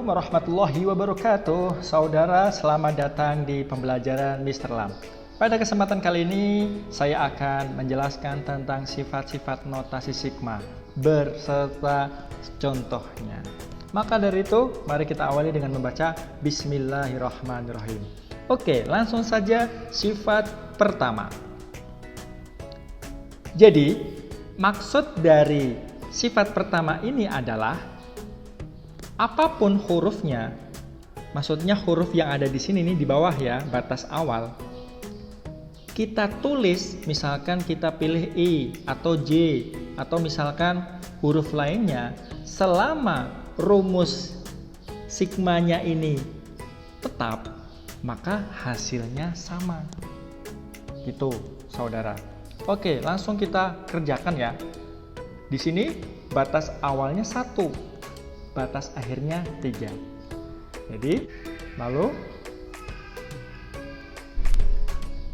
Assalamualaikum warahmatullahi wabarakatuh. Saudara, selamat datang di pembelajaran Mr. Lam. Pada kesempatan kali ini, saya akan menjelaskan tentang sifat-sifat notasi sigma berserta contohnya. Maka dari itu, mari kita awali dengan membaca Bismillahirrahmanirrahim. Oke, langsung saja sifat pertama. Jadi, maksud dari sifat pertama ini adalah apapun hurufnya, maksudnya huruf yang ada di sini nih di bawah ya, batas awal. Kita tulis, misalkan kita pilih I atau J atau misalkan huruf lainnya, selama rumus sigmanya ini tetap, maka hasilnya sama. Gitu, saudara. Oke, langsung kita kerjakan ya. Di sini batas awalnya 1. Batas akhirnya 3. Jadi, lalu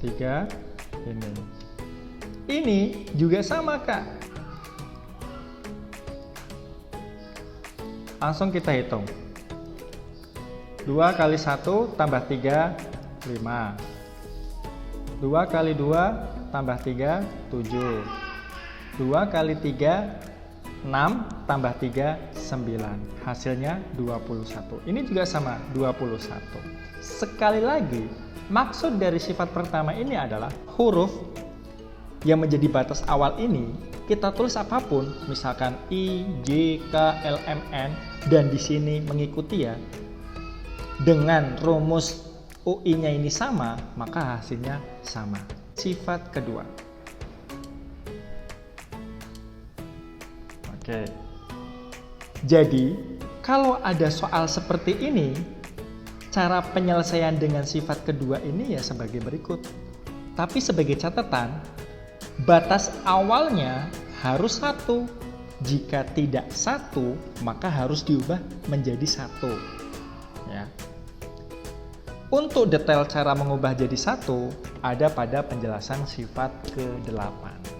3 ini. Ini juga sama, Kak. Langsung kita hitung. 2 kali 1 tambah 3, 5. 2 kali 2 tambah 3, 7. 2 kali 3, 6 tambah 3, 9. Hasilnya 21. Ini juga sama, 21. Sekali lagi, maksud dari sifat pertama ini adalah huruf yang menjadi batas awal ini, kita tulis apapun, misalkan I, J, K, L, M, N, dan di sini mengikuti ya, dengan rumus UI-nya ini sama, maka hasilnya sama. Sifat kedua. Oke. Jadi, kalau ada soal seperti ini, cara penyelesaian dengan sifat kedua ini ya sebagai berikut. Tapi sebagai catatan, batas awalnya harus 1. Jika tidak 1, maka harus diubah menjadi 1. Ya. Untuk detail cara mengubah jadi 1, ada pada penjelasan sifat ke-8.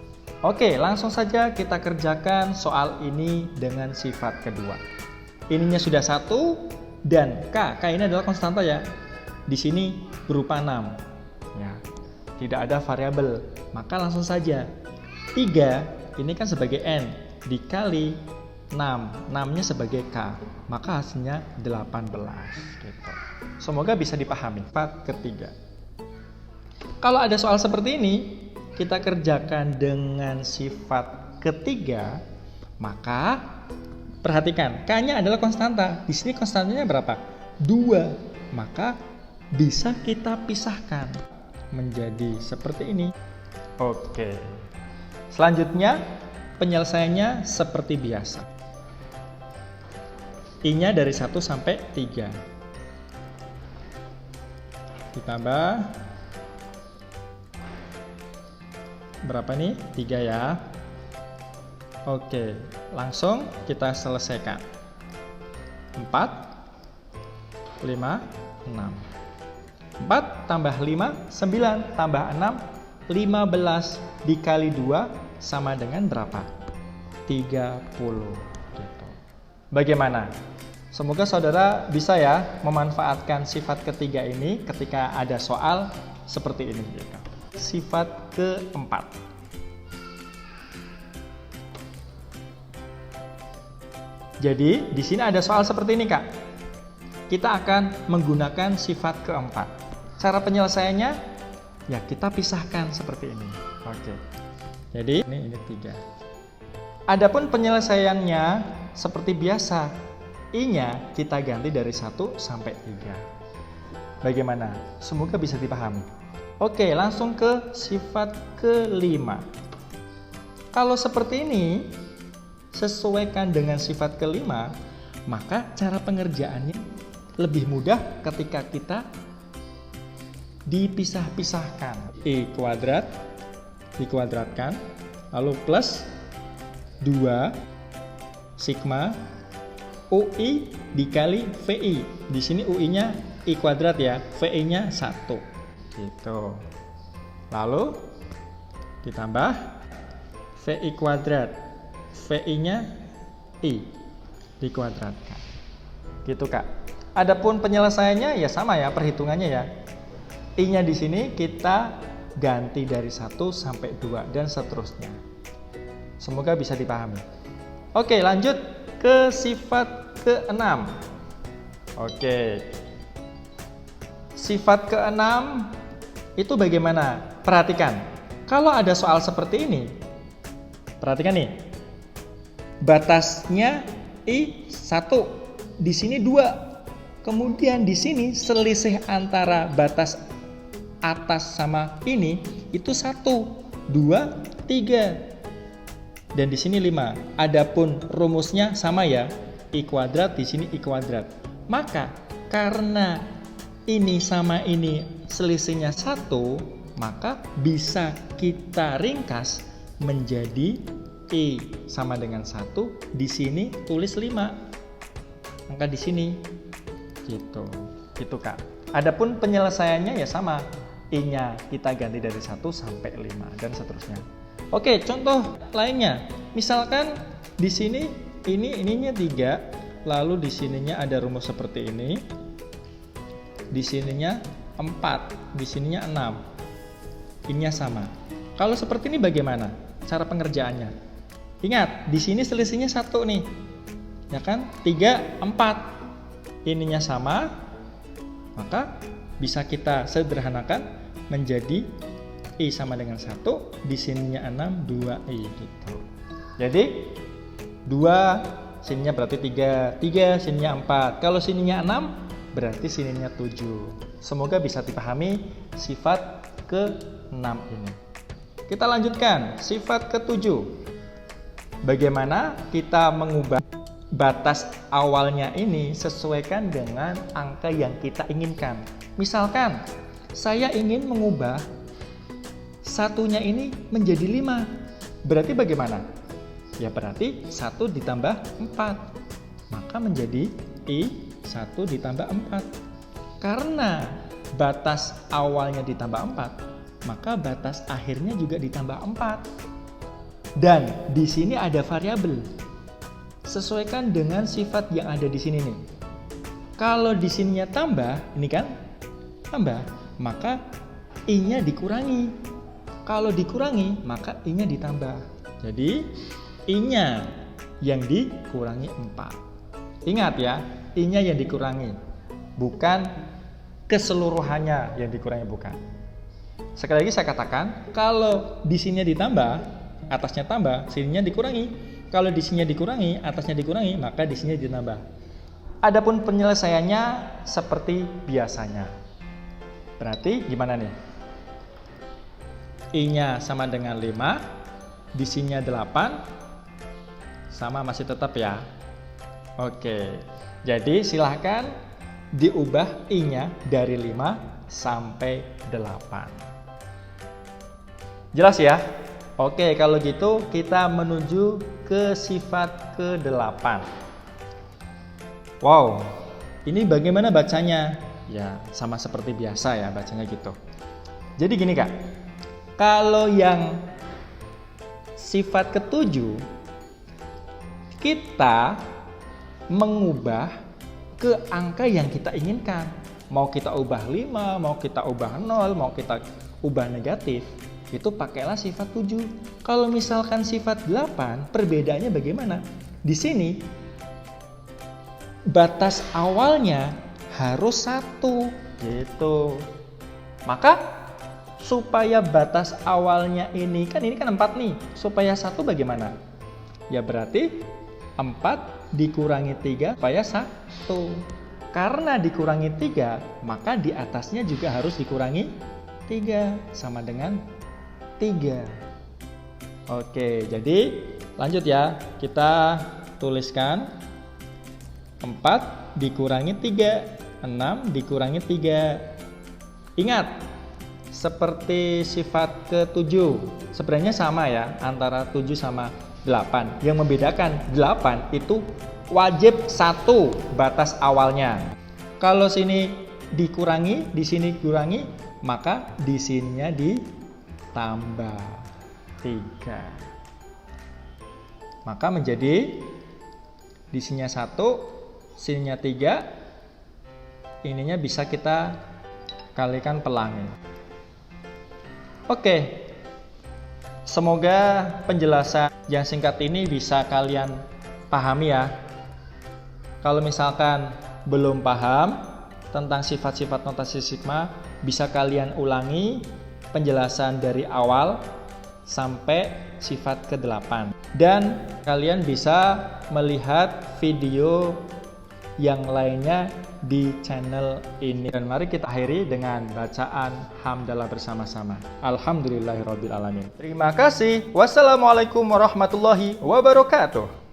Oke, langsung saja kita kerjakan soal ini dengan sifat kedua. Ininya sudah 1 dan K ini adalah konstanta ya. Di sini berupa 6. Ya. Tidak ada variabel. Maka langsung saja 3 ini kan sebagai N dikali 6. 6-nya sebagai K. Maka hasilnya 18 gitu. Semoga bisa dipahami. Sifat ketiga. Kalau ada soal seperti ini, kita kerjakan dengan sifat ketiga, maka perhatikan, K-nya adalah konstanta. Di sini konstantanya berapa? 2. Maka bisa kita pisahkan menjadi seperti ini. Oke. Selanjutnya, penyelesaiannya seperti biasa. I-nya dari 1 sampai 3. Ditambah berapa nih? 3 ya. Oke, langsung kita selesaikan. 4, 5, 6. 4 tambah 5, 9 tambah 6, 15 dikali 2 sama dengan berapa? 30. Gitu. Bagaimana? Semoga saudara bisa ya memanfaatkan sifat ketiga ini ketika ada soal seperti ini. Gitu. Sifat keempat. Jadi, di sini ada soal seperti ini, Kak. Kita akan menggunakan sifat keempat. Cara penyelesaiannya, ya kita pisahkan seperti ini. Oke. Jadi, ini 3. Adapun penyelesaiannya seperti biasa. I-nya kita ganti dari 1 sampai 3. Bagaimana? Semoga bisa dipahami. Oke, langsung ke sifat kelima. Kalau seperti ini, sesuaikan dengan sifat kelima, maka cara pengerjaannya lebih mudah ketika kita dipisah-pisahkan. I kuadrat dikuadratkan, lalu plus 2 sigma UI dikali VI. Di sini UI-nya I kuadrat ya, VI-nya 1. Gitu. Lalu ditambah VI kuadrat. VI-nya I dikuadratkan. Gitu Kak. Adapun penyelesaiannya ya sama ya, perhitungannya ya. I-nya di sini kita ganti dari 1 sampai 2 dan seterusnya. Semoga bisa dipahami. Oke, lanjut ke sifat ke-6. Oke. Sifat ke-6 itu bagaimana? Perhatikan. Kalau ada soal seperti ini, perhatikan nih. Batasnya I1, di sini 2. Kemudian di sini selisih antara batas atas sama ini itu 1, 2, 3. Dan di sini 5. Adapun rumusnya sama ya. I kuadrat di sini I kuadrat. Maka karena ini sama ini selisihnya 1, maka bisa kita ringkas menjadi I sama dengan 1. Di sini tulis 5. Maka di sini gitu Kak. Adapun penyelesaiannya ya sama, I-nya kita ganti dari 1 sampai 5 dan seterusnya. Oke, contoh lainnya. Misalkan di sini ininya 3, lalu di sininya ada rumus seperti ini. Di sininya 4, di sininya 6. I-nya sama. Kalau seperti ini bagaimana cara pengerjaannya? Ingat, di sini selisihnya 1 nih. Ya kan? 3, 4. Ininya sama, maka bisa kita sederhanakan menjadi I sama dengan 1, di sininya 6, 2I gitu. Jadi 2, sininya berarti 3, 3 sininya 4. Kalau sininya 6, berarti sininya 7. Semoga bisa dipahami sifat ke-6 ini. Kita lanjutkan sifat ke-7. Bagaimana kita mengubah batas awalnya ini sesuaikan dengan angka yang kita inginkan. Misalkan saya ingin mengubah satunya ini menjadi 5. Berarti bagaimana? Ya berarti 1 ditambah 4. Maka menjadi I 1 ditambah 4. Karena batas awalnya ditambah 4, maka batas akhirnya juga ditambah 4. Dan di sini ada variabel. Sesuaikan dengan sifat yang ada di sini nih. Kalau di sininya tambah, ini kan tambah, maka I-nya dikurangi. Kalau dikurangi, maka I-nya ditambah. Jadi I-nya yang dikurangi 4. Ingat ya, I-nya yang dikurangi, bukan keseluruhannya yang dikurangi, bukan. Sekali lagi saya katakan, kalau di sininya ditambah, atasnya tambah, sininya dikurangi. Kalau di sininya dikurangi, atasnya dikurangi, maka di sininya ditambah. Adapun penyelesaiannya seperti biasanya. Berarti gimana nih? I-nya sama dengan 5, di sininya 8, sama masih tetap ya. Oke, jadi silahkan diubah I-nya dari 5 sampai 8. Jelas ya? Oke, kalau gitu kita menuju ke sifat ke-8. Wow, ini bagaimana bacanya? Ya, sama seperti biasa ya bacanya gitu. Jadi gini Kak, kalau yang sifat ke-7, kita mengubah ke angka yang kita inginkan. Mau kita ubah 5, mau kita ubah 0, mau kita ubah negatif, itu pakailah sifat 7. Kalau misalkan sifat 8, perbedaannya bagaimana? Di sini batas awalnya harus 1 gitu. Maka supaya batas awalnya ini kan 4 nih, supaya 1 bagaimana? Ya berarti 4 dikurangi 3 supaya 1. Karena dikurangi 3, maka di atasnya juga harus dikurangi 3, sama dengan 3. Oke, jadi lanjut ya. Kita tuliskan 4 dikurangi 3, 6 dikurangi 3. Ingat, seperti sifat ke-7, sebenarnya sama ya, antara 7 sama 8. Yang membedakan 8 itu wajib 1 batas awalnya. Kalau sini dikurangi, di sini dikurangi, maka di sininya ditambah 3. Maka menjadi di sininya 1, sininya 3, ininya bisa kita kalikan pelangi. Oke, semoga penjelasan yang singkat ini bisa kalian pahami ya. Kalau misalkan belum paham tentang sifat-sifat notasi sigma, bisa kalian ulangi penjelasan dari awal sampai sifat ke-8. Dan kalian bisa melihat video yang lainnya di channel ini. Dan mari kita akhiri dengan bacaan hamdalah bersama-sama. Alhamdulillahirrabbilalamin. Terima kasih. Wassalamualaikum warahmatullahi wabarakatuh.